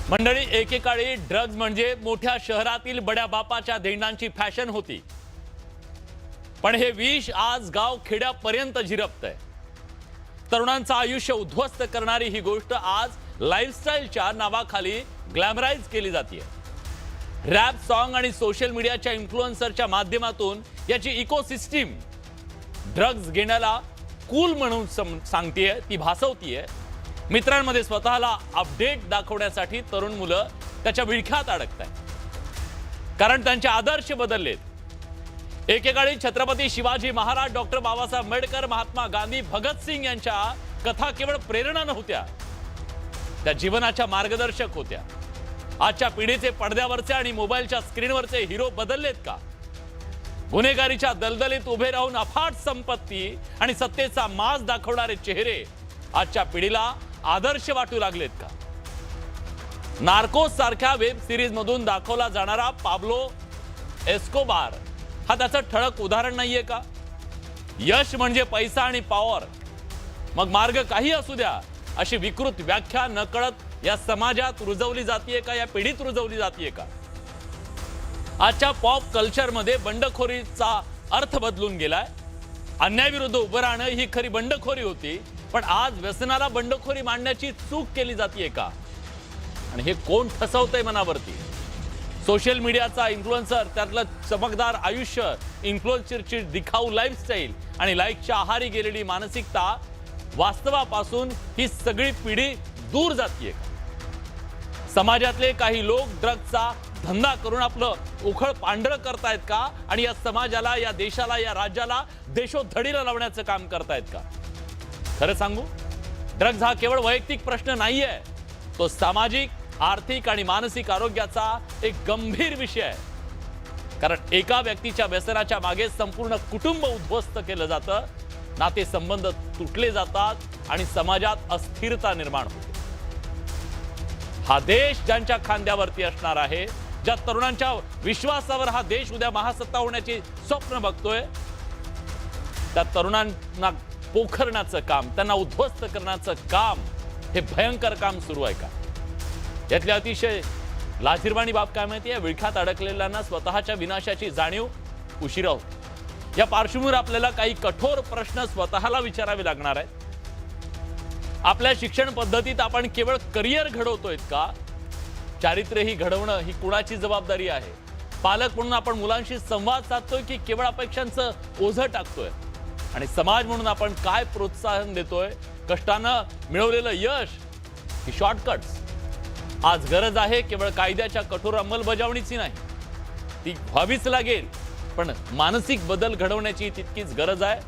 मंडळी, एकेकाळी ड्रग्ज म्हणजे मोठ्या शहरातील बड्या बापाच्या धेंडांची फॅशन होती, पण हे विष आज गाव खेड्यापर्यंत झिरपतंय। तरुणांचं आयुष्य उद्ध्वस्त करणारी ही गोष्ट आज लाईफस्टाईलच्या नावाखाली ग्लॅमराइज केली जाते। रॅप सॉन्ग आणि सोशल मीडियाच्या इन्फ्लुएन्सरच्या माध्यमातून याची इकोसिस्टीम ड्रग्ज घेण्याला कूल म्हणून सांगतेय, ती भासवतीये। मित्रांमध्ये स्वतःला अपडेट दाखवण्यासाठी तरुण मुलं त्याच्या विळख्यात अडकतात, कारण त्यांचे आदर्श बदललेत। एकेकाळी छत्रपती शिवाजी महाराज, डॉक्टर बाबासाहेब आंबेडकर, महात्मा गांधी, भगतसिंग यांच्या कथा केवळ प्रेरणा नव्हत्या, त्या जीवनाच्या मार्गदर्शक होत्या। आजच्या पिढीचे पडद्यावरचे आणि मोबाईलच्या स्क्रीनवरचे हिरो बदललेत का? गुन्हेगारीच्या दलदलीत उभे राहून अफाट संपत्ती आणि सत्तेचा माज दाखवणारे चेहरे आजच्या पिढीला आदर्श वाटू लागलेत का? नार्कोस सारख्या वेब सिरीज मधून दाखवला जाणारा पाब्लो एस्कोबार हा त्याचं ठळक उदाहरण नाहीये का? यश म्हणजे पैसा आणि पॉवर, मग मार्ग काही असू द्या, अशी विकृत व्याख्या नकळत या समाजात रुजवली जातीये का? या पिढीत रुजवली जातीये का? आजच्या पॉप कल्चरमध्ये बंडखोरीचा अर्थ बदलून गेलाय। अन्यायाविरुद्ध उभं राहणं ही खरी बंडखोरी होती, पण आज व्यसनाला बंडखोरी मांडण्याची चूक केली जातीये का? आणि हे कोण ठसवतंय मनावरती? सोशल मीडियाचा इन्फ्लुएन्सर, त्यातलं चमकदार आयुष्य, इन्फ्लुएन्सरची दिखाऊ लाईफस्टाईल आणि लाईकच्या आहारी गेलेली मानसिकता, वास्तवापासून ही सगळी पिढी दूर जातीये का? समाजातले काही लोक ड्रग्जचा धंदा करून आपलं उखळ पांढरं करतायत का? आणि या समाजाला, या देशाला, या राज्याला देशोधडीला लावण्याचं काम करतायत का? खरं सांगू, ड्रग्ज हा केवळ वैयक्तिक प्रश्न नाहीये, तो सामाजिक, आर्थिक आणि मानसिक आरोग्याचा एक गंभीर विषय आहे। कारण एका व्यक्तीच्या व्यसनाच्या मागे संपूर्ण कुटुंब उद्ध्वस्त केलं जातं, नातेसंबंध तुटले जातात आणि समाजात अस्थिरता निर्माण होते। हा देश ज्यांच्या खांद्यावरती असणार आहे, ज्या तरुणांच्या विश्वासावर हा देश उद्या महासत्ता होण्याची स्वप्न बघतोय, त्या तरुणांना पोखरण्याचं काम, त्यांना उद्ध्वस्त करण्याचं काम, हे भयंकर काम सुरू आहे का? यातली अतिशय लाजिरवाणी बाब काय माहिती आहे? विळख्यात अडकलेल्यांना स्वतःच्या विनाशाची जाणीव उशिरा होती। या पार्श्वभूमीवर आपल्याला काही कठोर प्रश्न स्वतःला विचारावे लागणार आहेत। आपल्या शिक्षण पद्धतीत आपण केवळ करिअर घडवतोय का? चारित्र्यही घडवणं ही कुणाची जबाबदारी आहे? पालक म्हणून आपण मुलांशी संवाद साधतोय की केवळ अपेक्षांचं ओझं टाकतोय? आणि समाज म्हणून आपण काय प्रोत्साहन देतोय? कष्टानं मिळवलेलं यश की शॉर्टकट्स? आज गरज आहे केवळ कायद्याच्या कठोर अंमलबजावणीची नाही, ती व्हावीच लागेल, पण मानसिक बदल घडवण्याची तितकीच गरज आहे।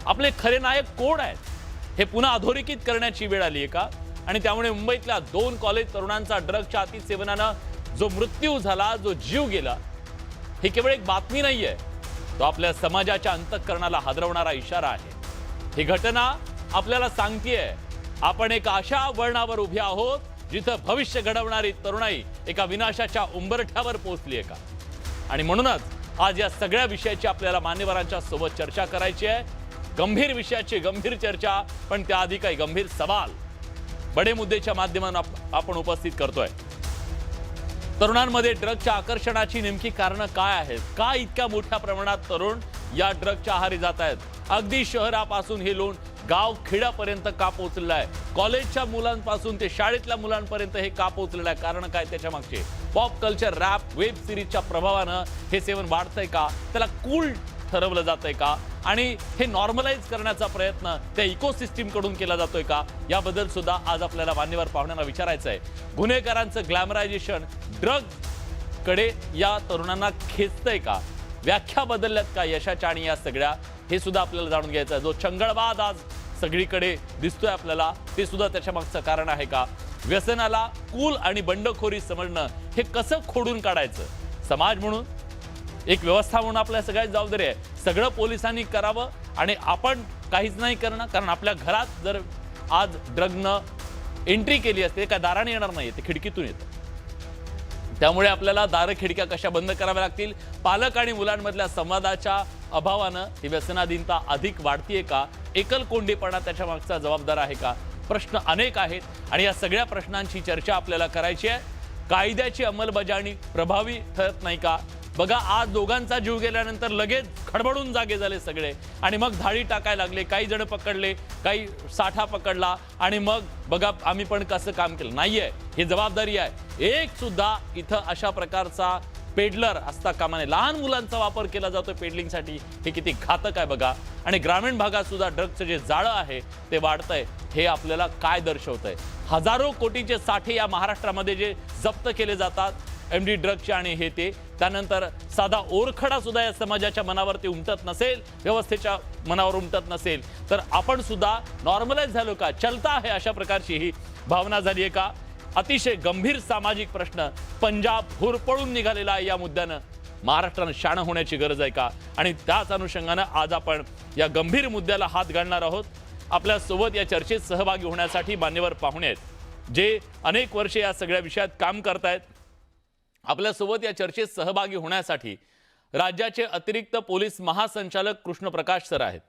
आपले खरे नायक कोण आहेत हे पुन्हा अधोरेखित करण्याची वेळ आली आहे का? आणि त्यामुळे मुंबईतल्या 2 कॉलेज तरुणांचा ड्रग्जच्या अतिसेवनानं जो मृत्यू झाला, जो जीव गेला, ही केवळ एक बातमी नाहीये, तो आपल्या समाजाच्या अंतःकरणाला हादरवणारा इशारा आहे। ही घटना आपल्याला सांगतेय आपण एका अशा वळणावर उभे आहोत जिथं भविष्य घडवणारी तरुणाई एका विनाशाच्या उंबरठ्यावर पोहोचली आहे का? आणि म्हणूनच आज या सगळ्या विषयाची आपल्याला मान्यवरांच्या सोबत चर्चा करायची आहे। गंभीर विषयाची गंभीर चर्चा, पण त्याआधी काही गंभीर सवाल बडे मुद्देच्या माध्यमातून आपण उपस्थित करतोय। तरुणांमध्ये ड्रग्जच्या आकर्षणाची नेमकी कारणं काय आहेत? का इतक्या मोठ्या प्रमाणात तरुण या ड्रग्जच्या आहारी जात आहेत? अगदी शहरापासून हे लोण गाव खेड्यापर्यंत का पोहोचलेलं आहे? कॉलेजच्या मुलांपासून ते शाळेतल्या मुलांपर्यंत हे का पोहोचलेलं आहे? कारण काय त्याच्या मागचे? पॉप कल्चर, रॅप, वेब सिरीजच्या प्रभावानं हे सेवन वाढतंय का? त्याला कूल ठरवलं जातंय का? आणि हे नॉर्मलाइज करण्याचा प्रयत्न त्या इकोसिस्टीम कडून केला जातोय का? याबद्दल सुद्धा आज आपल्याला मान्यवर पाहुण्यांना विचारायचं आहे। गुन्हेगारांचं ग्लॅमरायझेशन ड्रग्ज कडे या तरुणांना खेचतंय का? व्याख्या बदलल्यात का यशाच्या आणि या सगळ्या? हे सुद्धा आपल्याला जाणून घ्यायचं आहे। जो चंगळवाद आज सगळीकडे दिसतोय आपल्याला, ते सुद्धा त्याच्या मागचं कारण आहे का? व्यसनाला कूल आणि बंडखोरी समजणं हे कसं खोडून काढायचं? समाज म्हणून, एक व्यवस्था म्हणून आपल्या सगळ्यात जबाबदारी आहे। सगळं पोलिसांनी करावं आणि आपण काहीच नाही करणं, कारण आपल्या घरात जर आज ड्रग्जनं एंट्री केली असते, काय दाराने येणार नाही, ते खिडकीतून येतं। त्यामुळे आपल्याला दार खिडक्या कशा बंद कराव्या लागतील? पालक आणि मुलांमधल्या संवादाच्या अभावानं ही व्यसनाधीनता अधिक वाढतीये का? एकलकोंडीपणा त्याच्या मागचा जबाबदार आहे का? प्रश्न अनेक आहेत आणि या सगळ्या प्रश्नांची चर्चा आपल्याला करायची आहे। कायद्याची अंमलबजावणी प्रभावी ठरत नाही का? बघा, आज दोघांचा जीव गेल्यानंतर लगेच खडबडून जागे झाले सगळे आणि मग धाडी टाकायला लागले. काही जण पकडले, काही साठा पकडला आणि मग बघा आम्ही पण कसं काम केलं. नाहीये, ही जबाबदारी आहे. एक सुद्धा इथं अशा प्रकारचा पेडलर असता कामा नये. लहान मुलांचा वापर केला जातो पेडलिंगसाठी, हे किती घातक आहे बघा. आणि ग्रामीण भागात सुद्धा ड्रग्जचं जे जाळं आहे ते वाढतंय. हे आपल्याला काय दर्शवतंय? हजारो कोटीचे साठे या महाराष्ट्रामध्ये जे जप्त केले जातात, एमडी ड्रग्जचे आणि हे ते, त्यानंतर साधा ओरखडा सुद्धा या समाजाच्या मनावरती उमटत नसेल, व्यवस्थेच्या मनावर उमटत नसेल, तर आपण सुद्धा नॉर्मलाइज झालो का, चलता आहे अशा प्रकारची ही भावना झाली आहे का? अतिशय गंभीर सामाजिक प्रश्न पंजाब हुरपळून निघालेला आहे. या मुद्द्यानं महाराष्ट्रानं शाणं होण्याची गरज आहे का? आणि त्याच अनुषंगानं आज आपण या गंभीर मुद्द्याला हात घालणार आहोत. आपल्या सोबत या चर्चेत सहभागी होण्यासाठी मान्यवर पाहुणे आहेत, जे अनेक वर्षे या सगळ्या विषयात काम करतायत. आपल्यासोबत या चर्चेत सहभागी होण्यासाठी राज्याचे अतिरिक्त पोलीस महासंचालक कृष्णप्रकाश सर आहेत.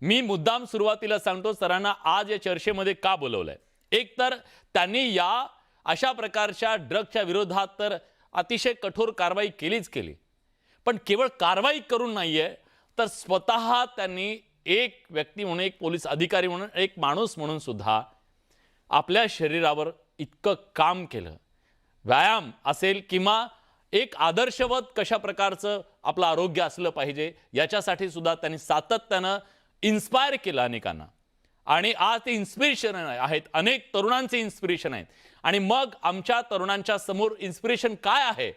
मी मुद्दाम सुरुवातीला सांगतो सरांना आज या चर्चेमध्ये का बोलवलंय. एक तर त्यांनी या अशा प्रकारच्या ड्रग्जच्या विरोधात तर अतिशय कठोर कारवाई केलीच केली, पण केवळ कारवाई करून नाहीये, तर स्वतः त्यांनी एक व्यक्ती म्हणून, एक पोलीस अधिकारी म्हणून, एक माणूस म्हणून सुद्धा आपल्या शरीरावर इतकं काम केलं. व्यायाम असेल किंवा एक आदर्शवत कशा प्रकारचं आपलं आरोग्य असलं पाहिजे याच्यासाठी सुद्धा त्यांनी सातत्यानं इन्स्पायर केलं अनेकांना. आणि आज ते इन्स्पिरेशन आहेत, अनेक तरुणांचे इन्स्पिरेशन आहेत. आणि मग आमच्या तरुणांच्या समोर इन्स्पिरेशन काय आहे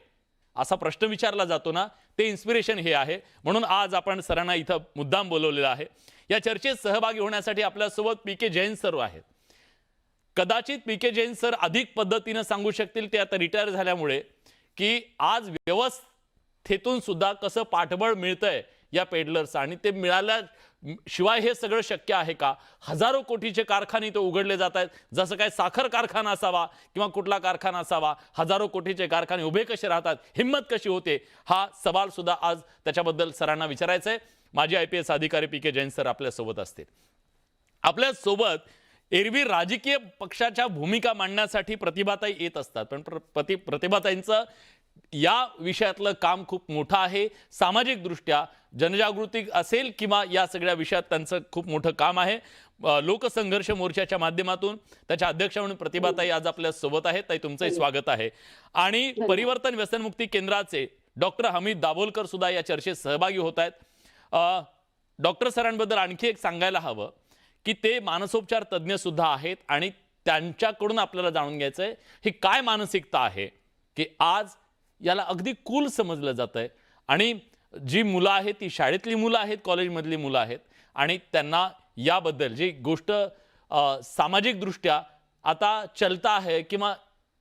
असा प्रश्न विचारला जातो ना, ते इन्स्पिरेशन हे आहे. म्हणून आज आपण सरांना इथं मुद्दाम बोलवलेलं आहे. या चर्चेत सहभागी होण्यासाठी आपल्यासोबत पी के जैन सर आहेत. कदाचित पी के जैन सर अधिक पद्धतीनं सांगू शकतील, ते आता रिटायर झाल्यामुळे, की आज व्यवस्थेतून सुद्धा कसं पाठबळ मिळतंय या पेडलर्स, आणि ते मिळाल्या शिवाय हे सगळं शक्य आहे का? हजारो कोटीचे कारखाने इथे उघडले जात आहेत. जसं काय साखर कारखाना असावा किंवा कुठला कारखाना असावा, हजारो कोटीचे कारखाने उभे कसे राहतात, हिंमत कशी होते, हा सवाल सुद्धा आज त्याच्याबद्दल सरांना विचारायचं आहे. माजी IPS अधिकारी पी के जैन सर आपल्यासोबत असतील. आपल्यासोबत एरवी राजकीय पक्षाच्या भूमिका मांडण्यासाठी प्रतिभाताई येत असतात, पण प्रतिभाताईंचं या विषयातलं काम खूप मोठं आहे. सामाजिक दृष्ट्या जनजागृती असेल किंवा या सगळ्या विषयात त्यांचं खूप मोठं काम आहे. लोकसंघर्ष मोर्चाच्या माध्यमातून त्याच्या अध्यक्ष म्हणून प्रतिभाताई आज आपल्या सोबत आहेत. ताई, तुमचंही स्वागत आहे. आणि परिवर्तन व्यसनमुक्ती केंद्राचे डॉक्टर हमीद दाभोलकर सुद्धा या चर्चेत सहभागी होत आहेत. डॉक्टर सरांबद्दल आणखी एक सांगायला हवं की ते मानसोपचार तज्ज्ञ सुद्धा आहेत, आणि त्यांच्याकडून आपल्याला जाणून घ्यायचं आहे ही काय मानसिकता आहे की आज याला अगदी कूल समजलं जातंय. आणि जी मुलं आहेत ती शाळेतली मुलं आहेत, कॉलेजमधली मुलं आहेत, आणि त्यांना याबद्दल जी गोष्ट सामाजिकदृष्ट्या आता चलता आहे किंवा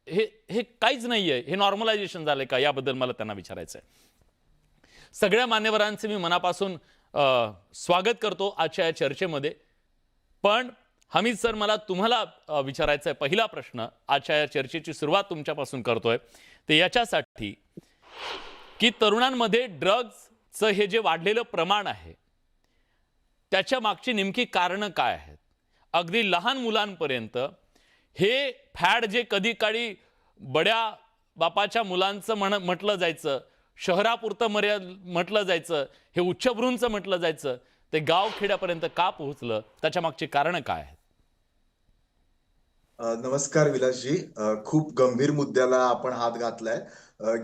हे हे काहीच नाही आहे, हे नॉर्मलायझेशन झालंय का, याबद्दल मला त्यांना विचारायचं आहे. सगळ्या मान्यवरांचे मी मनापासून स्वागत करतो आजच्या या चर्चेमध्ये. पण हमीद सर, मला तुम्हाला विचारायचं आहे पहिला प्रश्न, आजच्या या चर्चेची सुरुवात तुमच्यापासून करतोय, ते याच्यासाठी की तरुणांमध्ये ड्रग्जचं हे जे वाढलेलं प्रमाण आहे त्याच्या मागची नेमकी कारणं काय आहेत? अगदी लहान मुलांपर्यंत हे फॅड जे कधी काळी बड्या बापाच्या मुलांचं म्हटलं जायचं, शहरापुरतं म्हटलं जायचं, हे उच्चभ्रूंचं म्हटलं जायचं, ते गाव खेड्यापर्यंत का पोहोचलं, त्याच्या मागची कारणं काय आहेत? नमस्कार विलासजी. खूप गंभीर मुद्द्याला आपण हात घातलाय.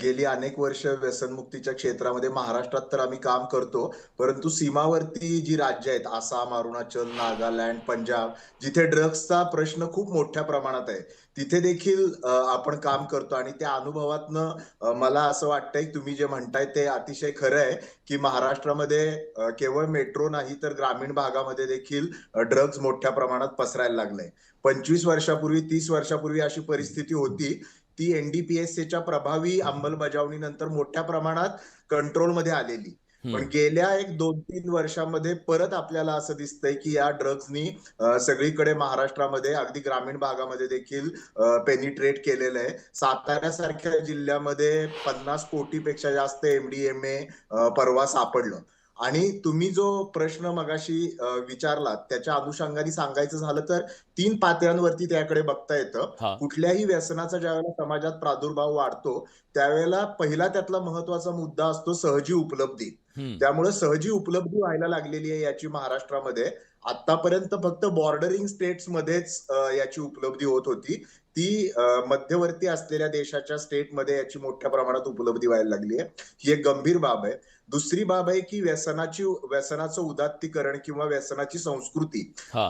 गेली अनेक वर्ष व्यसनमुक्तीच्या क्षेत्रामध्ये महाराष्ट्रात तर आम्ही काम करतो, परंतु सीमावर्ती जी राज्य आहेत, आसाम, अरुणाचल, नागालँड, पंजाब, जिथे ड्रग्सचा प्रश्न खूप मोठ्या प्रमाणात आहे, तिथे देखील आपण काम करतो. आणि त्या अनुभवातनं मला असं वाटतंय तुम्ही जे म्हणताय ते अतिशय खरं आहे की महाराष्ट्रामध्ये केवळ मेट्रो नाही तर ग्रामीण भागामध्ये देखील ड्रग्ज मोठ्या प्रमाणात पसरायला लागलंय. 25 वर्षापूर्वी, 30 वर्षापूर्वी अशी परिस्थिती होती. ती NDPSAच्या प्रभावी अंमलबजावणीनंतर मोठ्या प्रमाणात कंट्रोलमध्ये आलेली. पण गेल्या एक 2-3 वर्षामध्ये परत आपल्याला असं दिसतंय की या ड्रग्जनी सगळीकडे महाराष्ट्रामध्ये, अगदी ग्रामीण भागामध्ये देखील पेनिट्रेट केलेलं आहे. साताऱ्यासारख्या जिल्ह्यामध्ये 50 कोटीपेक्षा जास्त MDMA परवा सापडलं. आणि तुम्ही जो प्रश्न मगाशी विचारलात त्याच्या अनुषंगाने सांगायचं झालं तर 3 पातळ्यांवरती त्याकडे बघता येतं. हा. कुठल्याही व्यसनाचा ज्यावेळेला समाजात प्रादुर्भाव वाढतो त्यावेळेला पहिला त्यातला महत्वाचा मुद्दा असतो सहजी उपलब्धी. त्यामुळे सहजी उपलब्धी व्हायला लागलेली आहे याची महाराष्ट्रामध्ये. आतापर्यंत फक्त बॉर्डरिंग स्टेट्स मध्येच याची उपलब्धी होत होती. ती मध्यवर्ती असलेल्या देशाच्या स्टेटमध्ये याची मोठ्या प्रमाणात उपलब्धी व्हायला लागली आहे. ही एक गंभीर बाब आहे. दुसरी बाब आहे की व्यसनाचं उदात्तीकरण किंवा व्यसनाची संस्कृती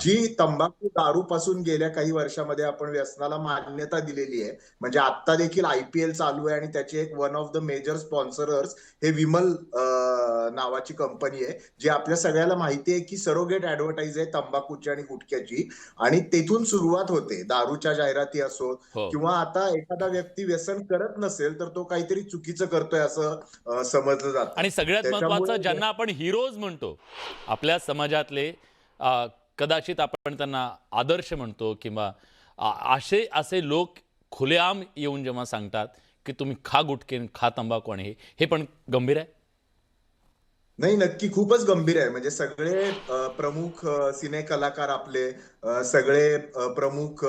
जी तंबाखू दारू पासून गेल्या काही वर्षामध्ये आपण व्यसनाला मान्यता दिलेली आहे. म्हणजे आता देखील IPL चालू आहे आणि त्याचे एक one of the major sponsors हे विमल नावाची कंपनी आहे, जी आपल्या सगळ्याला माहिती आहे की सरोगेट ऍडव्हर्टाईज आहे तंबाखूची आणि गुटख्याची. आणि तेथून सुरुवात होते. दारूच्या जाहिराती असोत किंवा आता एखादा व्यक्ती व्यसन करत नसेल तर तो काहीतरी चुकीचं करतोय असं समजलं जातं. आणि सगळ्यात महत्वाचं, ज्यांना आपण हिरोज म्हणतो आपल्या समाजातले, कदाचित आपण त्यांना आदर्श म्हणतो किंवा असे लोक खुलेआम येऊन जेव्हा सांगतात की तुम्ही खा गुटखे, खा तंबाखू, आणि हे पण गंभीर आहे. नाही, नक्की खूपच गंभीर आहे. म्हणजे सगळे प्रमुख सिने कलाकार आपले, सगळे प्रमुख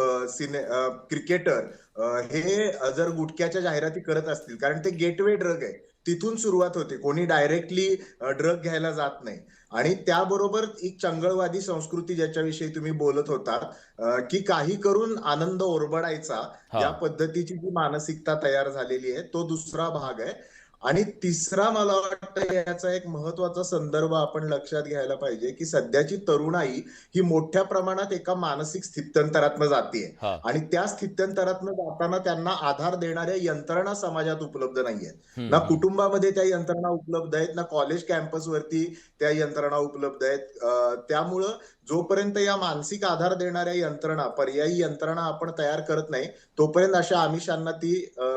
क्रिकेटर हे जर गुटख्याच्या जाहिराती करत असतील, कारण ते गेटवे ड्रग आहे, तिथून सुरुवात होते. कोणी डायरेक्टली ड्रग घ्यायला जात नाही. आणि त्याबरोबर एक चंगळवादी संस्कृती ज्याच्याविषयी तुम्ही बोलत होता, की काही करून आनंद ओरबडायचा, या पद्धतीची जी मानसिकता तयार झालेली आहे, तो दुसरा भाग आहे. आणि तिसरा मला वाटतं याचा एक महत्वाचा संदर्भ आपण लक्षात घ्यायला पाहिजे की सध्याची तरुणाई ही मोठ्या प्रमाणात एका मानसिक स्थित्यंतरातनं जातीये. आणि त्या स्थित्यंतरातनं जाताना त्यांना आधार देणाऱ्या यंत्रणा समाजात उपलब्ध नाहीयेत. ना कुटुंबामध्ये त्या यंत्रणा उपलब्ध आहेत, ना कॉलेज कॅम्पसवरती त्या यंत्रणा उपलब्ध आहेत. त्यामुळं जोपर्यंत या मानसिक आधार देणाऱ्या यंत्रणा, पर्यायी यंत्रणा आपण तयार करत नाही, तोपर्यंत अशा आमिषांना ती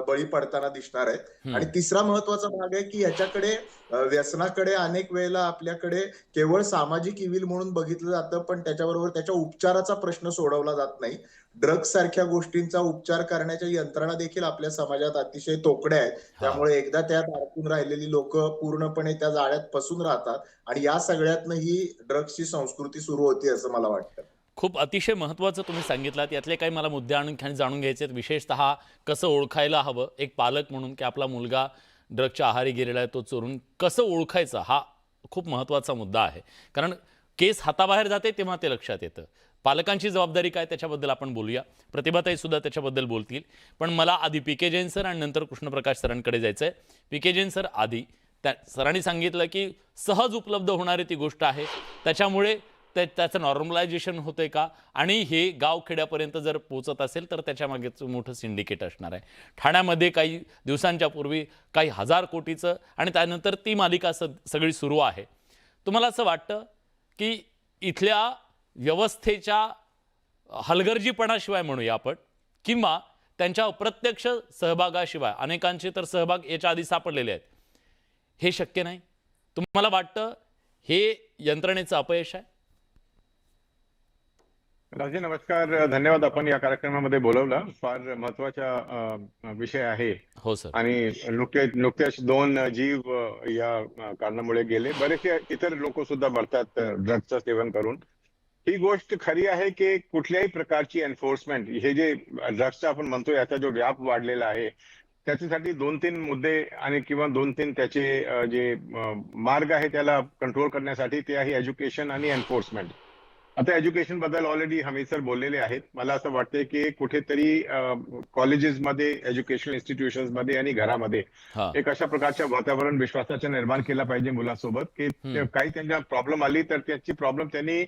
बळी पडताना दिसणार आहेत. आणि तिसरा महत्वाचा भाग आहे की ह्याच्याकडे, व्यसनाकडे अनेक वेळेला आपल्याकडे केवळ सामाजिक इविल म्हणून बघितलं जातं, पण त्याच्याबरोबर त्याच्या उपचाराचा प्रश्न सोडवला जात नाही. ड्रग्ज सारख्या गोष्टींचा उपचार करण्याच्या यंत्रणा देखील आपल्या समाजात अतिशय तोकड्या आहेत. त्यामुळे एकदा त्यात अडकून राहिलेली लोक पूर्णपणे त्या जाळ्यात फसून राहतात आणि या सगळ्यातनं ही ड्रग्सची संस्कृती सुरू होती असं मला वाटतं. खूप अतिशय महत्त्वाचं तुम्ही सांगितलात. यातले काही मला मुद्दे आणखी जाणून घ्यायचे आहेत. विशेषतः कसं ओळखायला हवं एक पालक म्हणून की आपला मुलगा ड्रगच्या आहारी गेलेला आहे, तो चोरून कसं ओळखायचं, हा खूप महत्त्वाचा मुद्दा आहे. कारण केस हाताबाहेर जाते तेव्हा ते लक्षात येतं. पालकांची जबाबदारी काय त्याच्याबद्दल आपण बोलूया. प्रतिभाताई सुद्धा त्याच्याबद्दल बोलतील. पण मला आधी PK जैन सर आणि नंतर कृष्णप्रकाश सरांकडे जायचं आहे. PK जैन सर, आधी त्या सरांनी सांगितलं की सहज उपलब्ध होणारी ती गोष्ट आहे, त्याच्यामुळे त्याचं नॉर्मलायझेशन होतंय का, आणि हे गावखेड्यापर्यंत जर पोहोचत असेल तर त्याच्या मागेच मोठं सिंडिकेट असणार आहे. ठाण्यामध्ये काही दिवसांच्या पूर्वी काही 1000 कोटीचं आणि त्यानंतर ती मालिका सगळी सुरू आहे. तुम्हाला असं वाटतं की इथल्या व्यवस्थेच्या हलगर्जीपणाशिवाय म्हणूया आपण, किंवा त्यांच्या अप्रत्यक्ष सहभागाशिवाय, अनेकांचे तर सहभाग याच्या आधी सापडलेले आहेत, हे शक्य नाही? तुम्हाला वाटतं हे यंत्रणेचं अपयश आहे? राजे, नमस्कार, धन्यवाद. आपण या कार्यक्रमामध्ये बोलवलं. फार महत्वाचा विषय आहे. हो सर. आणि नुकत्याच 2 जीव या कारणामुळे गेले. बरेचसे इतर लोक सुद्धा मरतात ड्रग्जचं सेवन करून. ही गोष्ट खरी आहे की कुठल्याही प्रकारची एन्फोर्समेंट, हे जे ड्रग्सचं आपण म्हणतो याचा जो व्याप वाढलेला आहे, त्याच्यासाठी 2-3 मुद्दे आणि किंवा 2-3 त्याचे जे मार्ग आहे त्याला कंट्रोल करण्यासाठी, ते आहे एज्युकेशन आणि एन्फोर्समेंट. आता एज्युकेशन बद्दल ऑलरेडी हमी सर बोललेले आहेत. मला असं वाटतंय की कुठेतरी कॉलेजेसमध्ये, एज्युकेशनल इन्स्टिट्यूशन्स मध्ये आणि घरामध्ये एक अशा प्रकारच्या वातावरण विश्वासाचं निर्माण केला पाहिजे मुलांसोबत, की काही त्यांना प्रॉब्लेम आली तर त्याची प्रॉब्लेम त्यांनी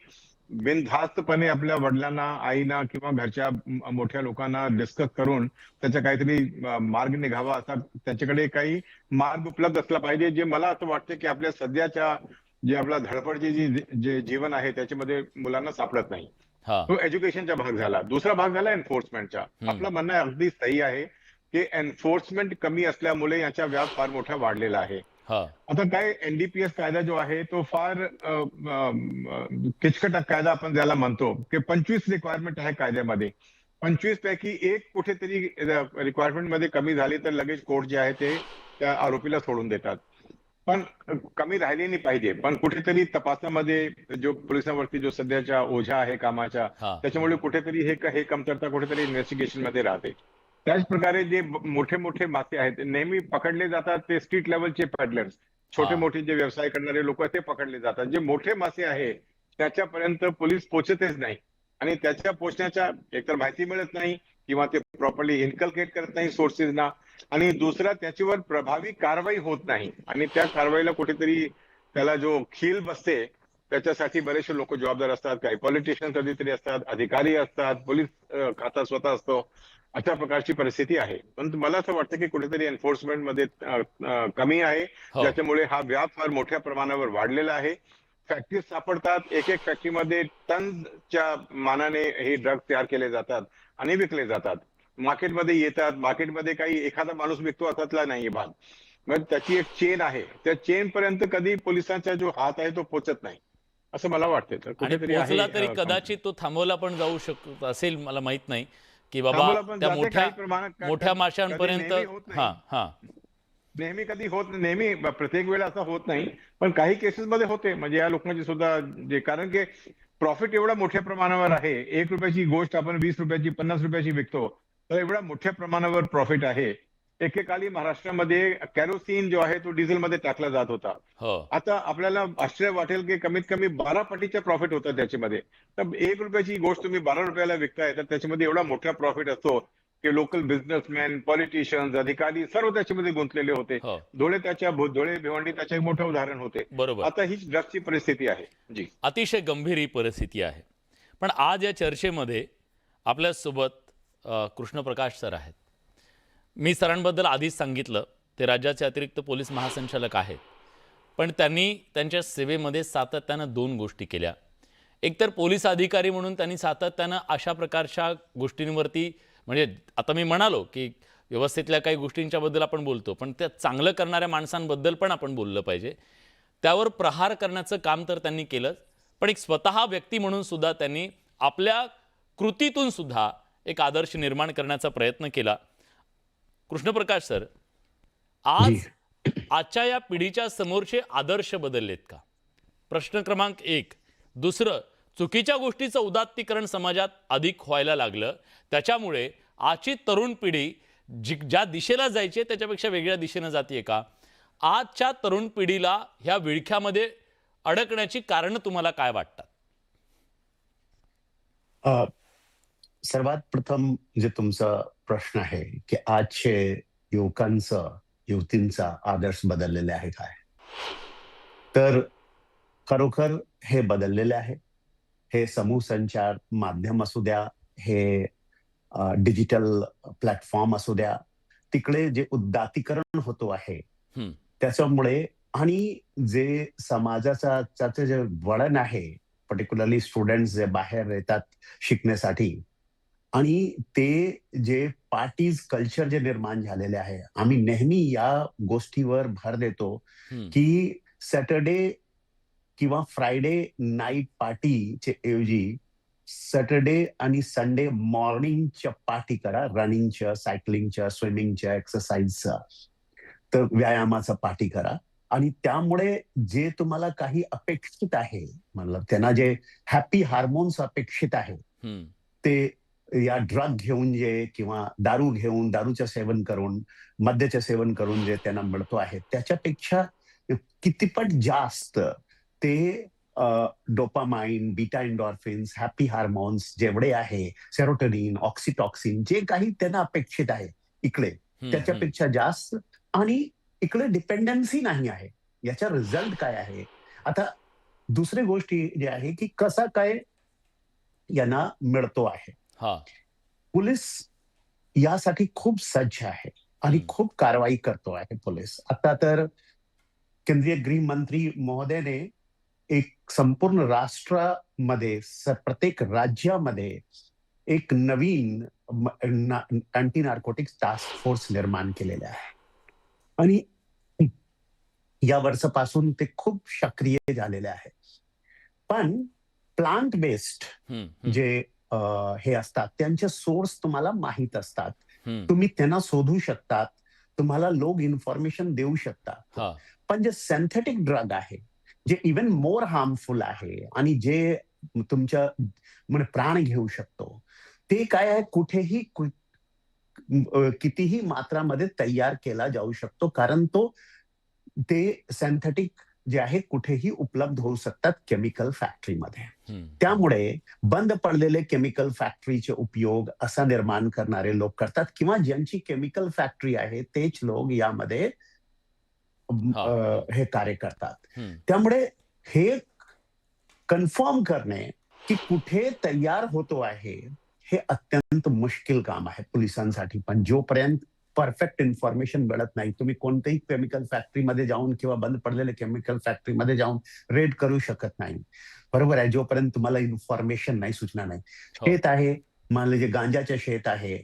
बिनधास्तपणे आपल्या वडिलांना, आईना किंवा घरच्या मोठ्या लोकांना डिस्कस करून त्याचा काहीतरी मार्ग निघावा, असा त्यांच्याकडे काही मार्ग उपलब्ध असला पाहिजे. जे मला असं वाटतं की आपल्या सध्याच्या जे आपला धडपडचे जे जीवन आहे त्याच्यामध्ये मुलांना सापडत नाही. तो एज्युकेशनचा भाग झाला. दुसरा भाग झाला एन्फोर्समेंटचा. आपलं म्हणणं अगदी सही आहे की एन्फोर्समेंट कमी असल्यामुळे याचा व्याप फार मोठा वाढलेला आहे. आता काय, NDPS कायदा जो आहे तो फार किचकट कायदा आपण ज्याला म्हणतो, की 25 रिक्वायरमेंट आहे कायद्यामध्ये. 25 पैकी एक कुठेतरी रिक्वायरमेंट मध्ये कमी झाली तर लगेच कोर्ट जे आहे ते त्या आरोपीला सोडून देतात. पण कमी राहिली नाही पाहिजे. पण कुठेतरी तपासामध्ये जो पोलिसांवरती जो सध्याच्या ओझा आहे कामाच्या, हा त्याच्यामुळे कुठेतरी हे कमतरता कुठेतरी इन्व्हेस्टिगेशन मध्ये राहते. त्याच प्रकारे जे मोठे मोठे मासे आहेत ते नेहमी पकडले जातात, ते स्ट्रीट लेवलचे पॅडलर्स, छोटे हा मोठे जे व्यवसाय करणारे लोक ते पकडले जातात. जे मोठे मासे आहे त्याच्यापर्यंत पोलीस पोहोचतच नाही आणि त्याच्या पोहोचण्याच्या एकतर माहिती मिळत नाही किंवा ते प्रॉपरली इन्कल्केट करत नाही सोर्सेसना, आणि दुसरा त्याच्यावर प्रभावी कारवाई होत नाही आणि त्या कारवाईला कुठेतरी त्याला जो खील बसते त्याच्यासाठी बरेचसे लोक जबाबदार असतात. काही पॉलिटिशियन कधीतरी असतात, अधिकारी असतात, पोलीस खाता स्वतः असतो. अशा प्रकारची परिस्थिती आहे. पण मला असं वाटतं की कुठेतरी एन्फोर्समेंट मध्ये कमी आहे, हो ज्याच्यामुळे हा व्याप फार मोठ्या प्रमाणावर वाढलेला आहे. फॅक्टरीज सापडतात, एक एक फॅक्टरीमध्ये टनच्या मानाने हे ड्रग तयार केले जातात आणि विकले जातात. मार्केटमध्ये येतात, मार्केटमध्ये काही एखादा माणूस विकतो असातला नाही भाग. मग त्याची एक चेन आहे, त्या चेन पर्यंत कधी पोलिसांचा जो हात आहे तो पोहोचत नाही असं मला वाटतंय. तर आणि कुठेतरी पोहोचला आहे तरी कदाचित तो थांबवला पण जाऊ शकत असेल, मला माहित नाही की बाबा थांबवला पण त्या जाते मोठ्या काही प्रमाणात. मोठ्या कधी माशांपर्यंत. नेहमी होत नाही. हा हा नेहमी कधी होत नेहमी प्रत्येक वेळा असं होत नाही, पण काही केसेस मध्ये होते. म्हणजे या लोकांची सुद्धा जे, कारण की प्रॉफिट एवढा मोठ्या प्रमाणावर आहे. 1 रुपयाची गोष्ट आपण 20 रुपयाची 50 रुपयाची विकतो, तर एवढ्या मोठ्या प्रमाणावर प्रॉफिट आहे. एकेकाळी महाराष्ट्रामध्ये कॅरोसिन जो आहे तो डिझेलमध्ये टाकला जात होता. हो आता आपल्याला आश्चर्य वाटेल की कमीत कमी 12 पटीचा प्रॉफिट होता त्याच्यामध्ये. तर 1 रुपयाची गोष्ट तुम्ही 12 रुपयाला विकताय, तर त्याच्यामध्ये एवढा मोठा प्रॉफिट असतो की लोकल बिझनेसमॅन, पॉलिटिशियन्स, अधिकारी सर्व त्याच्यामध्ये गुंतलेले होते. हो धुळे भिवंडी त्याचे एक मोठं उदाहरण होते. बरोबर. आता हीच ड्रग्सची परिस्थिती आहे. जी अतिशय गंभीर ही परिस्थिती आहे. पण आज या चर्चेमध्ये आपल्यासोबत कृष्णप्रकाश सर आहेत. मी सरांबद्दल आधीच सांगितलं, ते राज्याचे अतिरिक्त पोलीस महासंचालक आहेत. पण त्यांनी त्यांच्या सेवेमध्ये सातत्यानं दोन गोष्टी केल्या. एकतर पोलीस अधिकारी म्हणून त्यांनी सातत्यानं अशा प्रकारच्या गोष्टींवरती, म्हणजे आता मी म्हणालो की व्यवस्थेतल्या काही गोष्टींच्याबद्दल आपण बोलतो, पण त्या चांगलं करणाऱ्या माणसांबद्दल पण आपण बोललं पाहिजे. त्यावर प्रहार करण्याचं काम तर त्यांनी केलं, पण एक स्वतः व्यक्ती म्हणून सुद्धा त्यांनी आपल्या कृतीतून सुद्धा एक आदर्श निर्माण करण्याचा प्रयत्न केला. कृष्णप्रकाश सर, आज आजच्या या पिढीच्या समोरचे आदर्श बदललेत का? प्रश्न क्रमांक 1. दुसरं, चुकीच्या गोष्टीचं उदात्तीकरण समाजात अधिक व्हायला लागलं, त्याच्यामुळे आजची तरुण पिढी ज्या दिशेला जायची त्याच्यापेक्षा वेगळ्या दिशेनं जाते का? आजच्या तरुण पिढीला ह्या विळख्यामध्ये अडकण्याची कारणं तुम्हाला काय वाटतात? सर्वात प्रथम जे तुमचा प्रश्न आहे की आजचे युवतींचा आदर्श बदललेले आहे काय, तर खरोखर हे बदललेले आहे. हे समूह संचार माध्यम असू द्या, हे डिजिटल प्लॅटफॉर्म असू द्या, तिकडे जे उदात्तीकरण होतो आहे त्याच्यामुळे, आणि जे समाजाचं जे वळण आहे, पर्टिक्युलरली स्टुडंट्स जे बाहेर येतात शिकण्यासाठी, आणि ते जे पार्टीज कल्चर जे निर्माण झालेले आहे, आम्ही नेहमी या गोष्टीवर भर देतो की सॅटर्डे किंवा फ्रायडे नाईट पार्टीचे ऐवजी सॅटर्डे आणि संडे मॉर्निंगच्या पार्टी करा, रनिंगच्या, सायकलिंगच्या, स्विमिंगच्या, एक्सरसाइजच्या, तर व्यायामाचा पार्टी करा. आणि त्यामुळे जे तुम्हाला काही अपेक्षित आहे, मतलब त्यांना जे हॅपी हार्मोन्स अपेक्षित आहे, ते या ड्रग घेऊन जे किंवा दारू घेऊन, दारूचं सेवन करून, मद्याचं सेवन करून जे त्यांना मिळतो आहे, त्याच्यापेक्षा कितीपट जास्त ते डोपामाइन, बीटा एंडॉर्फिन्स, हॅपी हार्मोन्स जेवढे आहे, सेरोटोनिन, ऑक्सिटॉक्सिन, जे काही त्यांना अपेक्षित आहे इकडे, त्याच्यापेक्षा जास्त, आणि इकडे डिपेंडन्सी नाही आहे. याचा रिझल्ट काय आहे? आता दुसरी गोष्टी जी आहे की कसा काय यांना मिळतो आहे. पोलीस यासाठी खूप सज्ज आहे आणि खूप कारवाई करतो आहे पोलीस. आता तर केंद्रीय गृहमंत्री महोदयाने एक संपूर्ण राष्ट्रामध्ये, प्रत्येक राज्यामध्ये एक नवीन अँटी नार्कोटिक्स टास्क फोर्स निर्माण केलेले आहे, आणि या वर्षापासून ते खूप सक्रिय झालेले आहे. पण प्लांट बेस्ड जे हे असतात, त्यांचे सोर्स तुम्हाला माहित असतात, तुम्ही त्यांना शोधू शकतात, तुम्हाला लोक इन्फॉर्मेशन देऊ शकतात. पण जे सिंथेटिक ड्रग आहे, जे इवन मोर हार्मफुल आहे आणि जे तुमच्या म्हणजे प्राण घेऊ शकतो, ते काय आहे, कुठेही कितीही मात्रामध्ये तयार केला जाऊ शकतो, कारण ते सिंथेटिक जे आहे कुठेही उपलब्ध होऊ शकतात केमिकल फॅक्टरीमध्ये. त्यामुळे बंद पडलेले केमिकल फॅक्टरीचे उपयोग असा निर्माण करणारे लोक करतात, किंवा ज्यांची केमिकल फॅक्टरी आहे तेच लोक यामध्ये हे कार्य करतात. त्यामुळे हे कन्फर्म करणे की कुठे तयार होतो आहे हे अत्यंत मुश्किल काम आहे पोलिसांसाठी. पण जोपर्यंत परफेक्ट इन्फॉर्मेशन मिळत नाही, तुम्ही कोणत्याही केमिकल फॅक्टरीमध्ये जाऊन किंवा बंद पडलेल्या केमिकल फॅक्टरीमध्ये जाऊन रेड करू शकत नाही, बरोबर आहे, जोपर्यंत तुम्हाला इन्फॉर्मेशन नाही, सूचना नाही. शेत आहे, मान जे गांजाचे शेत आहे,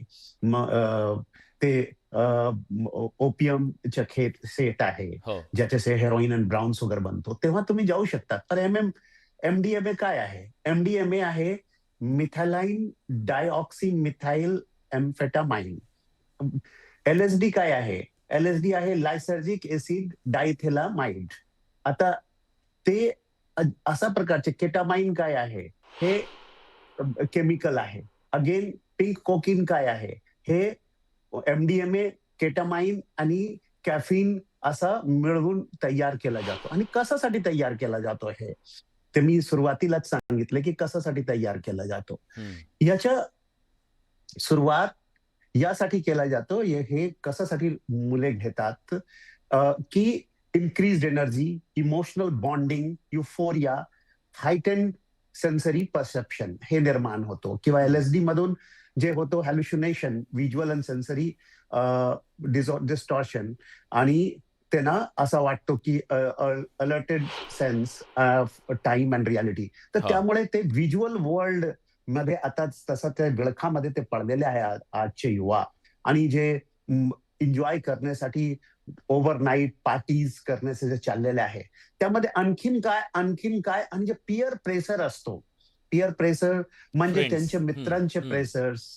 ते ओपियमच्या शेत आहे, ज्याचे से हेरोईन आणि ब्राऊन शुगर बनतो, तेव्हा तुम्ही जाऊ शकता. तर एमडीएमए काय आहे? एमडीएमए आहे मिथाइलाइन डायऑक्सी मिथाइल एम्फेटामाइन. एलएसडी काय आहे? एलएसडी आहे लायसर्जिक ऍसिड डायथेलामाइड. आता ते अशा प्रकारचे. केटामाइन काय आहे? हे केमिकल आहे. अगेन पिंक कोकीन काय आहे? हे एमडीएमए, केटामाइन आणि कॅफीन असा मिळवून तयार केला जातो. आणि कशासाठी तयार केला जातो हे ते मी सुरुवातीलाच सांगितलं की कशासाठी तयार केला जातो. याच्या सुरुवात यासाठी केला जातो, हे कशासाठी मुले घेतात की increased energy, emotional bonding, euphoria, heightened sensory perception हे निर्माण होतो. किंवा एलएसडी मधून जे होतो hallucination, visual and sensory distortion, आणि त्यांना असं वाटतो की altered sense of time and reality. तर त्यामुळे ते व्हिज्युअल वर्ल्ड मध्ये आता तसं त्या विळखामध्ये ते पडलेले आहे आजचे युवा. आणि जे एन्जॉय करण्यासाठी ओव्हरनाईट पार्टीज करण्याचे जे चाललेले आहे, त्यामध्ये आणखीन काय आणि जे पियर प्रेशर असतो, पियर प्रेशर म्हणजे त्यांच्या मित्रांचे प्रेशर्स,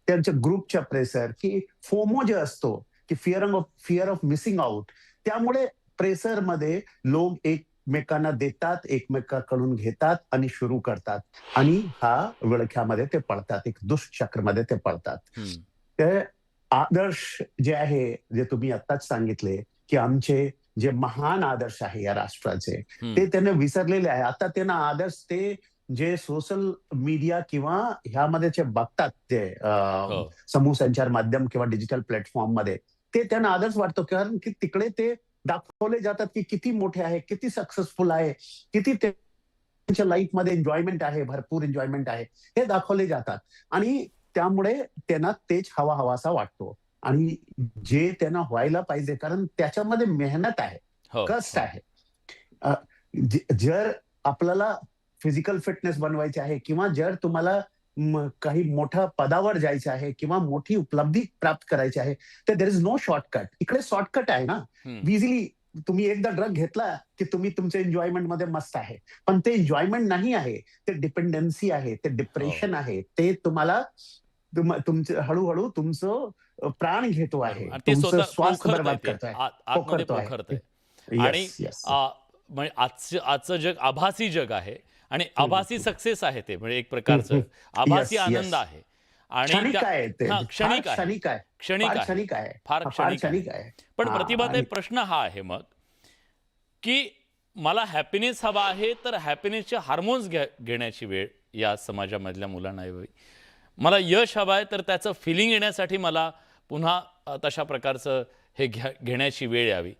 त्यांच्या ग्रुपच्या प्रेशर, की फोमो जे असतो की फिअर ऑफ मिसिंग आउट, त्यामुळे प्रेशर मध्ये लोक एकमेकांना देतात, एकमेकांकडून घेतात आणि सुरू करतात, आणि हा विळख्यामध्ये ते पडतात, एक दुष्चक्रमध्ये ते पडतात. ते आदर्श जे आहे, जे तुम्ही आत्ताच सांगितले की आमचे जे महान आदर्श आहे या राष्ट्राचे, ते त्यांना विसरलेले आहे. आता त्यांना आदर्श ते जे सोशल मीडिया किंवा ह्यामध्ये जे बघतात, ते समूह संचार माध्यम किंवा डिजिटल प्लॅटफॉर्म मध्ये, ते त्यांना आदर्श वाटतो, कारण की तिकडे ते दाखवले जातात की किती मोठे आहे, किती सक्सेसफुल आहे, किती त्यांच्या लाईफमध्ये एन्जॉयमेंट आहे, भरपूर एन्जॉयमेंट आहे, हे दाखवले जातात. आणि त्यामुळे त्यांना तेच हवासा वाटतो, आणि जे त्यांना व्हायला पाहिजे, कारण त्याच्यामध्ये मेहनत आहे, कष्ट आहे. जर आपल्याला फिजिकल फिटनेस बनवायची आहे, किंवा जर तुम्हाला काही मोठ्या पदावर जायचं आहे किंवा मोठी उपलब्धी प्राप्त करायची आहे, तर देर इज नो शॉर्टकट. इकडे शॉर्टकट आहे ना, इझिली तुम्ही एकदा ड्रग घेतला की तुम्ही तुमच्या एन्जॉयमेंट मध्ये मस्त आहे. पण ते एन्जॉयमेंट नाही आहे, ते डिपेंडन्सी आहे, ते डिप्रेशन आहे, ते तुम्हाला तुमचं हळूहळू तुमचं प्राण घेतो आहे, तुमचं स्वास्थ्य बर्बाद करतो आहे. आणि आजचं जग आभासी जग आहे, आणि आभासी सक्सेस आहे ते, म्हणजे एक प्रकारचं आभासी आनंद आहे. आणि क्षणिक आहे. पण प्रतिभाताई, प्रश्न हा आहे मग की मला हॅपीनेस हवा आहे, तर हॅपीनेसचे हार्मोन्स घेण्याची वेळ या समाजामधल्या मुलांना यावी. मला यश हवं आहे, तर त्याचं फिलिंग येण्यासाठी मला पुन्हा तशा प्रकारचं हे घेण्याची वेळ यावी.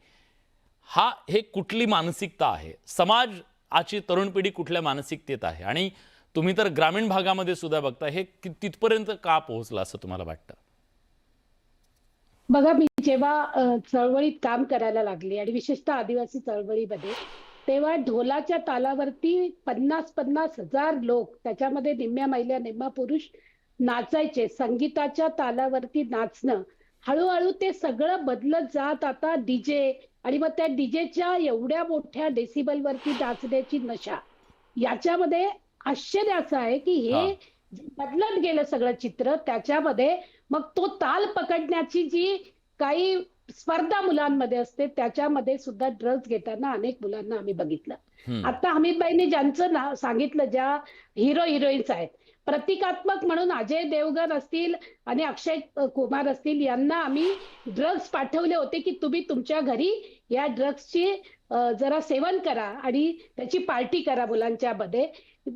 हे कुठली मानसिकता आहे? समाज, आजची तरुण पिढी कुठल्या मानसिकतेत आहे? आणि तुम्ही तर ग्रामीण भागामध्ये सुद्धा बघता, हे तिथपर्यंत का पोहोचलं असं तुम्हाला वाटतं? बघा, मी जेव्हा चळवळीत काम करायला लागले, आणि विशेषतः आदिवासी चळवळीमध्ये, तेव्हा ढोलाच्या तालावरती 50,000 हजार लोक, त्याच्यामध्ये निम्म्या महिला निम्मा पुरुष नाचायचे. संगीताच्या तालावरती नाचणं, हळूहळू ते सगळं बदलत जात आता डीजे, आणि मग त्या डीजेच्या एवढ्या मोठ्या डेसिबलवरती नाचण्याची नशा. याच्यामध्ये आश्चर्य असं आहे की हे बदलत गेलं सगळं चित्र. त्याच्यामध्ये मग तो ताल पकडण्याची जी काही स्पर्धा मुलांमध्ये असते त्याच्यामध्ये सुद्धा ड्रग्ज घेताना अनेक मुलांना आम्ही बघितलं. हम्म. आता हमीदबाईंनी ज्यांचं नाव सांगितलं, ज्या हिरो हिरोईन्स आहेत, प्रतिकात्मक म्हणून अजय देवगण असतील आणि अक्षय कुमार असतील, यांना आम्ही ड्रग्ज पाठवले होते की तुम्ही तुमच्या घरी या ड्रग्जची जरा सेवन करा आणि त्याची पार्टी करा मुलांच्या मध्ये.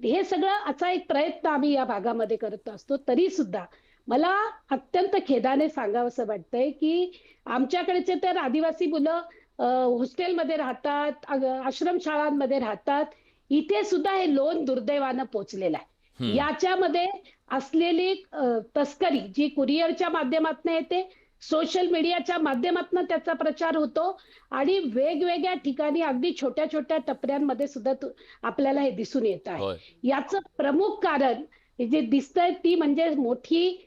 हे सगळं असा एक प्रयत्न आम्ही या भागामध्ये करत असतो. तरी सुद्धा मला अत्यंत खेदाने सांगावंसं वाटतंय की आमच्याकडचे तर आदिवासी मुलं हॉस्टेलमध्ये राहतात, आश्रमशाळांमध्ये राहतात. इथे सुद्धा हे लोन दुर्दैवानं पोचलेलं आहे. हम्म. याच्यामध्ये असलेली तस्करी जी कुरिअरच्या माध्यमातून येते, सोशल मीडियाच्या माध्यमातून त्याचा प्रचार होतो आणि वेगवेगळ्या ठिकाणी अगदी छोट्या छोट्या टपऱ्यांमध्ये सुद्धा आपल्याला हे दिसून येत आहे. होय. याचं प्रमुख कारण जे दिसतंय ती म्हणजे मोठी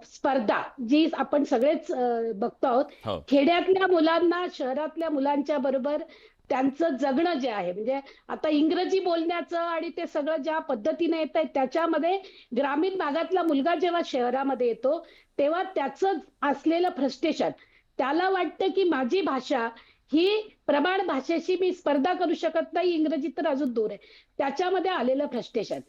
स्पर्धा जी आपण सगळेच बघतो आहोत. हो. खेड्यातल्या मुलांना शहरातल्या मुलांच्या बरोबर त्यांचं जगणं जे आहे, म्हणजे आता इंग्रजी बोलण्याचं आणि ते सगळं ज्या पद्धतीने येत आहे त्याच्यामध्ये ग्रामीण भागातला मुलगा जेव्हा शहरामध्ये येतो तेव्हा त्याचं असलेलं फ्रस्ट्रेशन, त्याला वाटतं की माझी भाषा ही प्रमाण भाषेशी मी स्पर्धा करू शकत नाही, इंग्रजी तर अजून दूर आहे, त्याच्यामध्ये आलेलं फ्रस्ट्रेशन.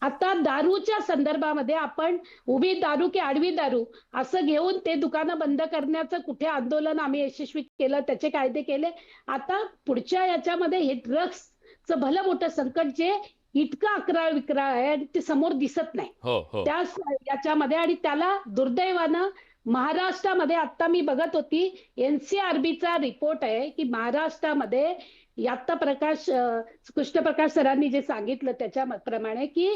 आता दारूच्या संदर्भामध्ये आपण उभी दारू की आडवी दारू असं घेऊन ते दुकानं बंद करण्याचं कुठे आंदोलन आम्ही यशस्वी केलं, त्याचे कायदे केले. आता पुढच्या याच्यामध्ये हे ड्रग्सचं भलं मोठं संकट जे इतकं अकराळ विक्राळ आहे आणि ते समोर दिसत नाही हो हो त्या याच्यामध्ये, आणि त्याला दुर्दैवानं महाराष्ट्रामध्ये आता मी बघत होती NCRBचा रिपोर्ट आहे की महाराष्ट्रामध्ये आता कृष्णप्रकाश सरांनी जे सांगितलं त्याच्याप्रमाणे की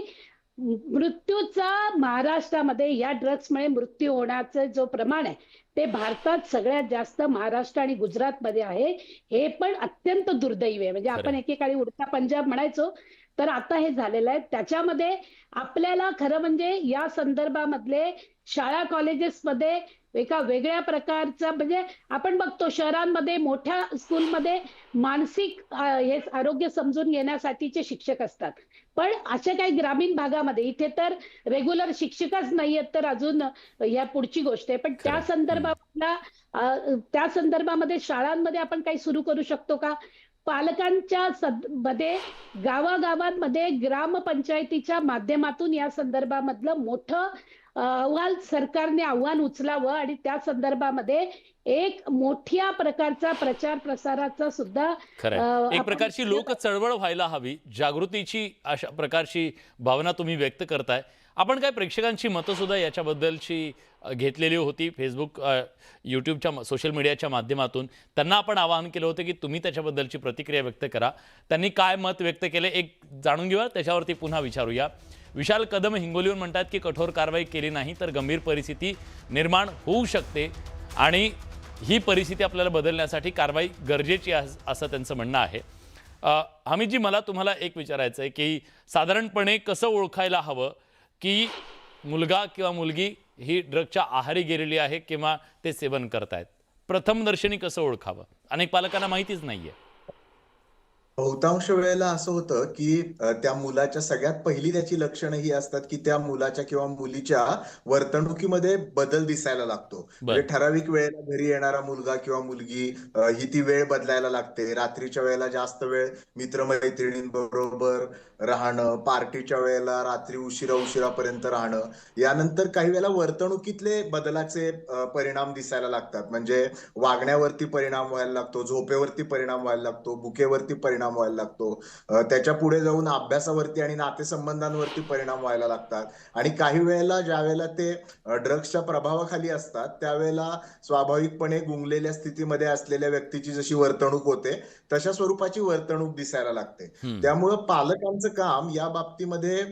मृत्यूचा महाराष्ट्रामध्ये या ड्रग्समुळे मृत्यू होण्याचं जो प्रमाण आहे ते भारतात सगळ्यात जास्त महाराष्ट्र आणि गुजरातमध्ये आहे. हे पण अत्यंत दुर्दैवी आहे. म्हणजे आपण एकेकाळी उडता पंजाब म्हणायचो, तर आता हे झालेलं आहे. त्याच्यामध्ये आपल्याला खरं म्हणजे या संदर्भामधले शाळा कॉलेजेसमध्ये एका वेगळ्या प्रकारचा, म्हणजे आपण बघतो शहरांमध्ये मोठ्या स्कूलमध्ये मानसिक हे आरोग्य समजून घेण्यासाठीचे शिक्षक असतात, पण अशा काही ग्रामीण भागामध्ये इथे तर रेग्युलर शिक्षकच नाहीयेत, तर अजून या पुढची गोष्ट आहे. पण त्या संदर्भामध्ये शाळांमध्ये आपण काही सुरू करू शकतो का? पालकांच्या मध्ये गावागावांमध्ये ग्रामपंचायतीच्या माध्यमातून या संदर्भामधलं मोठं अहवाल सरकारने आव्हान उचलावं आणि त्या संदर्भामध्ये एक मोठ्या प्रकारचा प्रचार प्रसाराचा सुद्धा खरं एक प्रकारची लोक चळवळ व्हायला हवी, जागृतीची अशा प्रकारची भावना तुम्ही व्यक्त करताय. आपण काय प्रेक्षकांची मतं सुद्धा याच्याबद्दलची घेतलेली होती फेसबुक यूट्यूबच्या सोशल मीडियाच्या माध्यमातून. त्यांना आपण आवाहन केलं होतं की तुम्ही त्याच्याबद्दलची प्रतिक्रिया व्यक्त करा. त्यांनी काय मत व्यक्त केले एक जाणून घेऊया, त्याच्यावरती पुन्हा विचारूया. विशाल कदम हिंगोलीहून म्हणतात की कठोर कारवाई केली नाही तर गंभीर परिस्थिती निर्माण होऊ शकते आणि ही परिस्थिती आपल्याला बदलण्यासाठी कारवाई गरजेची आहे असं त्यांचं म्हणणं आहे. हमीदजी, मला तुम्हाला एक विचारायचं आहे की साधारणपणे कसं ओळखायला हवं की मुलगा किंवा मुलगी ही ड्रगच्या आहारी गेलेली आहे किंवा ते सेवन करतायत? प्रथमदर्शनी कसं ओळखावं? अनेक पालकांना माहितीच नाहीये. बहुतांश वेळेला असं होतं की त्या मुलाच्या सगळ्यात पहिली त्याची लक्षणं ही असतात की त्या मुलाच्या किंवा मुलीच्या वर्तणुकीमध्ये बदल दिसायला लागतो. म्हणजे ठराविक वेळेला घरी येणारा मुलगा किंवा मुलगी ही ती वेळ बदलायला लागते. रात्रीच्या वेळेला जास्त वेळ मित्रमैत्रिणींबरोबर राहणं, पार्टीच्या वेळेला रात्री उशिरापर्यंत राहणं, यानंतर काही वेळेला वर्तणुकीतले बदलाचे परिणाम दिसायला लागतात. म्हणजे वागण्यावरती परिणाम व्हायला लागतो, झोपेवरती परिणाम व्हायला लागतो, भुकेवरती परिणाम व्हायला लागतो, त्याच्या पुढे जाऊन अभ्यासावरती आणि नातेसंबंधांवरती परिणाम व्हायला लागतात. आणि काही वेळेला ज्या वेळेला ते ड्रग्सच्या प्रभावाखाली असतात त्यावेळेला स्वाभाविकपणे गुंगलेल्या स्थितीमध्ये असलेल्या व्यक्तीची जशी वर्तणूक होते तशा स्वरूपाची वर्तणूक दिसायला लागते. त्यामुळं पालकांचं काम या बाबतीमध्ये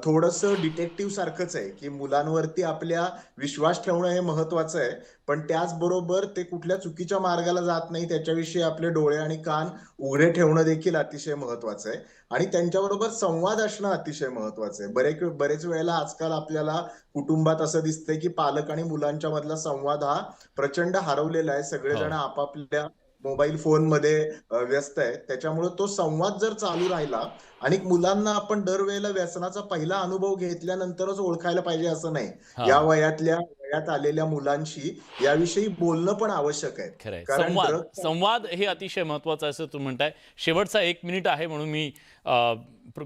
थोडंसं डिटेक्टिव्ह सारखंच आहे की मुलांवरती आपल्या विश्वास ठेवणं हे महत्वाचं आहे, पण त्याचबरोबर ते कुठल्या चुकीच्या मार्गाला जात नाही त्याच्याविषयी आपले डोळे आणि कान उघडे ठेवणं देखील अतिशय महत्वाचं आहे. आणि त्यांच्याबरोबर संवाद असणं अतिशय महत्वाचं आहे. बरेच वेळेला आजकाल आपल्याला कुटुंबात असं दिसतंय की पालक आणि मुलांच्या मधला संवाद हा प्रचंड हरवलेला आहे. सगळेजण आपापल्या मोबाईल फोनमध्ये व्यस्त आहे. त्याच्यामुळे तो संवाद जर चालू राहिला, आणि मुलांना आपण दरवेळेला व्यसनाचा पहिला अनुभव घेतल्यानंतरच ओळखायला पाहिजे असं नाही. या खेड्यात आलेल्या मुलांशी याविषयी बोलणं पण आवश्यक आहे. खरंय. कारण संवाद ड्रग संवाद हे अतिशय महत्वाचं असं तुम्ही म्हणताय. शेवटचा 1 मिनिट आहे म्हणून मी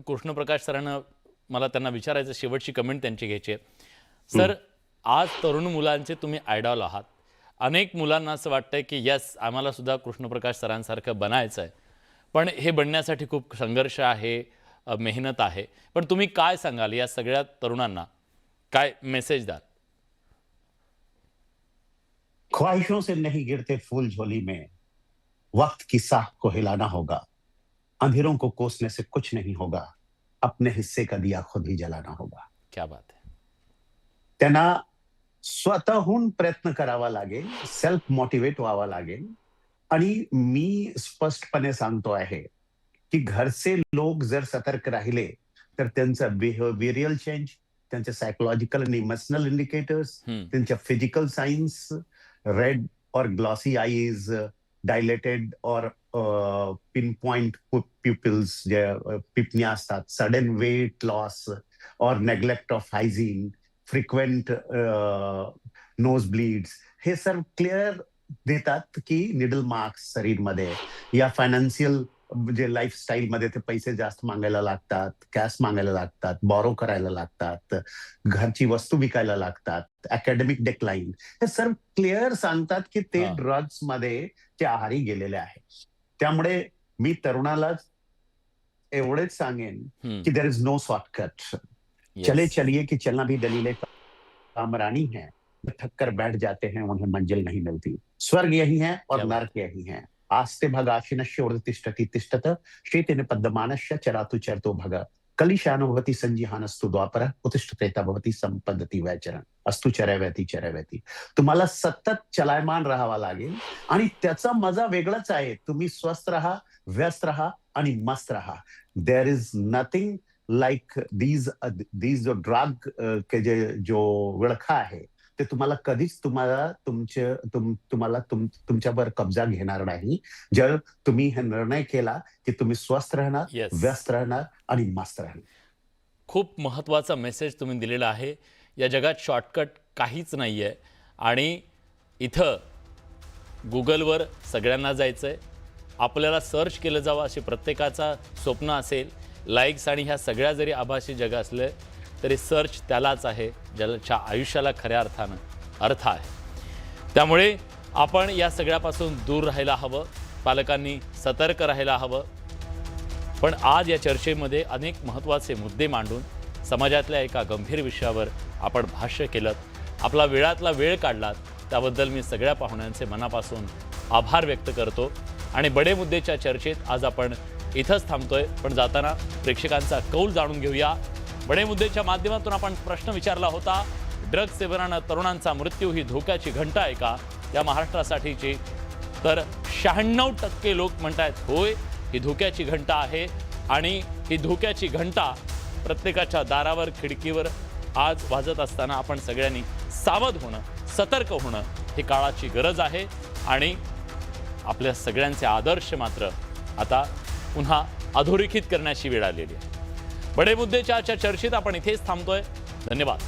कृष्णप्रकाश सरांना मला त्यांना विचारायचं, शेवटची कमेंट त्यांची घ्यायची आहे. सर, आज तरुण मुलांचे तुम्ही आयडॉल आहात. अनेक मुलांना असं वाटतंय की यस, आम्हाला सुद्धा कृष्णप्रकाश सरांसारखं बनायचं आहे, पण हे बनण्यासाठी खूप संघर्ष आहे, मेहनत आहे. पण तुम्ही काय सांगाल या सगळ्या तरुणांना, काय मेसेज द्याल? ख्वाहिशों से नहीं गिरते फूल झोली में, वक्त की साख को हिलाना होगा, अंधेरों को कोसने से कुछ नहीं होगा, अपने हिस्से का दिया खुद ही जलाना होगा. क्या बात है. त्यांना स्वतःहून प्रयत्न करावा लागेल, सेल्फ मोटिवेट व्हावा लागेल. आणि मी स्पष्टपणे सांगतो आहे की घरचे लोक जर सतर्क राहिले तर त्यांचं बिहेवियरल चेंज, त्यांचे सायकोलॉजिकल आणि इमोशनल इंडिकेटर्स, त्यांच्या फिजिकल साइन्स, रेड और ग्लॉसी आईज, डायलेटेड और पिन पॉइंट प्युपिल्स जे पिपण्या असतात, सडन वेट लॉस और neglect of hygiene, frequent nose bleeds, हे सर्व क्लिअर देतात की निडल मार्क्स शरीरमध्ये, या फायनान्शियल म्हणजे लाईफस्टाईल मध्ये ते पैसे जास्त मागायला लागतात, कॅश मागायला लागतात, बॉरो करायला लागतात, घरची वस्तू विकायला लागतात, अकॅडमिक डिक्लाइन, हे सर्व क्लिअर सांगतात की ते ड्रग्स मध्ये ते आहारी गेलेले आहे. त्यामुळे मी तरुणाला एवढेच सांगेन की देयर इज नो शॉर्टकट. चले चलिए कि चलना भी दलीले कामरानी है, थक कर बैठ जाते हैं उन्हें मंजिल नहीं मिलती. स्वर्ग यही है और नरक यही है. आस्ते भगाशिनश्य उर्तिष्ठति तिष्ठत शेतेन पद्ममानश्य चरातु चरतो भग. कलिशानो भवति संजिहानस्तु द्वापर उत्तिष्ठतेता भवति संपद्यति वैचरण. अस्तु चरैवेति चरैवेति. तुम्हाला सतत चलायमान राहावा लागेल आणि त्याचा मजा वेगळाच आहे. तुम्ही स्वस्थ राहा, व्यस्त राहा आणि मस्त राहा. There is nothing like these जो ड्रग के जो विळखा आहे ते तुम्हाला कधीच तुमच्यावर कब्जा घेणार नाही, जर तुम्ही हे निर्णय केला की तुम्ही स्वस्थ राहणार, व्यस्त राहणार आणि मस्त राहणार. खूप महत्त्वाचा मेसेज तुम्ही दिलेला आहे. या जगात शॉर्टकट काहीच नाही आहे आणि इथं गुगलवर सगळ्यांना जायचं आहे. आपल्याला सर्च केलं जावं असे प्रत्येकाचा स्वप्न असेल. लाईक्स आणि ह्या सगळ्या जरी आभासी जग असले तरी सर्च त्यालाच आहे ज्याच्या आयुष्याला खऱ्या अर्थानं अर्थ आहे. त्यामुळे आपण या सगळ्यापासून दूर राहायला हवं, पालकांनी सतर्क राहायला हवं. पण आज या चर्चेमध्ये अनेक महत्त्वाचे मुद्दे मांडून समाजातल्या एका गंभीर विषयावर आपण भाष्य केलं, आपला वेळातला वेळ काढलात, त्याबद्दल मी सगळ्या पाहुण्यांचे मनापासून आभार व्यक्त करतो. आणि बडे मुद्देच्या चर्चेत आज आपण इथंच थांबतोय, पण जाताना प्रेक्षकांचा कौल जाणून घेऊया. बडे मुद्देच्या माध्यमातून आपण प्रश्न विचारला होता, ड्रग सेवनानं तरुणांचा मृत्यू ही धोक्याची घंटा आहे का या महाराष्ट्रासाठीची? तर 96% लोक म्हणतात होय, ही धोक्याची घंटा आहे. आणि ही धोक्याची घंटा प्रत्येकाच्या दारावर, खिडकीवर आज वाजत असताना आपण सगळ्यांनी सावध होणं, सतर्क होणं ही काळाची गरज आहे. आणि आपल्या सगळ्यांचे आदर्श मात्र आता पुन्हा अधोरेखित करण्याची वेळ आलेली आहे. बडे मुद्देच्या चर्चेत आपण इथेच थांबतोय. धन्यवाद.